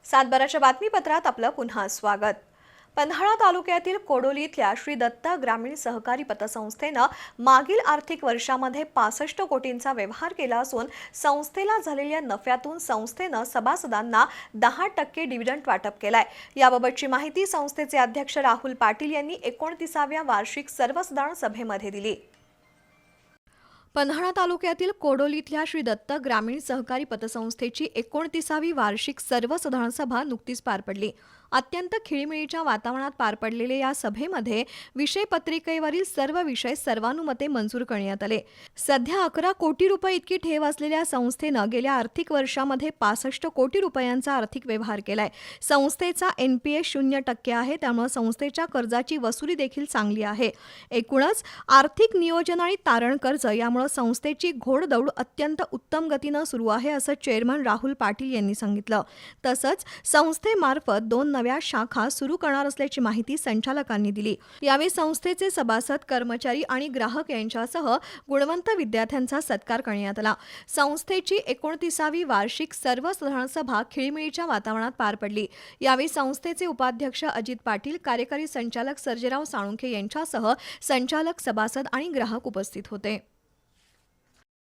सातबाराच्या बातमीपत्रात आपलं पुन्हा स्वागत। पन्हाळा तालुक्यातील कोडोलीतल्या श्री दत्त ग्रामीण सहकारी पतसंस्थेनं मागील आर्थिक वर्षामध्ये 65 कोटींचा व्यवहार केला असून संस्थेला झालेल्या नफ्यातून संस्थेनं सभासदांना 10% डिव्हिडंड वाटप केलाय। याबाबतची माहिती संस्थेचे अध्यक्ष राहुल पाटील यांनी 29व्या वार्षिक सर्वसाधारण सभेमध्ये दिली। पन्हाळा तालुक्यातील कोडोलीतल्या श्री दत्त ग्रामीण सहकारी पतसंस्थेची 29वी वार्षिक सर्वसाधारण सभा नुकतीच पार पडली। अत्यंत खिळीमिळीच्या वातावरणात पार पडलेल्या या सभेमध्ये विषय पत्रिकेवरील सर्व विषय सर्वानुमते मंजूर करण्यात आले। सध्या 11 कोटी रुपये इतकी ठेव असलेल्या संस्थेनं गेल्या आर्थिक वर्षामध्ये 65 कोटी रुपयांचा आर्थिक व्यवहार केलाय। संस्थेचा NPA 0% आहे, त्यामुळे संस्थेच्या कर्जाची वसुली देखील चांगली आहे। एकूणच आर्थिक नियोजन आणि तारण कर्ज यामुळे संस्थेची घोडदौड अत्यंत उत्तम गतीनं सुरू आहे, असं चेअरमन राहुल पाटील यांनी सांगितलं। तसंच संस्थेमार्फत 2 नव्या शाखा सुरू करणार असल्याची माहिती संचालकांनी दिली। यावेळी संस्थेचे सभासद, कर्मचारी आणि ग्राहक यांच्यासह गुणवंत विद्यार्थ्यांचा सत्कार करण्यात आला। संस्थेची 29वी वार्षिक सर्वसाधारण सभा खिळीमिळीच्या वातावरणात पार पडली। यावेळी संस्थेचे उपाध्यक्ष अजित पाटील, कार्यकारी संचालक सर्जेराव साळुंखे यांच्यासह संचालक, सभासद आणि ग्राहक उपस्थित होते।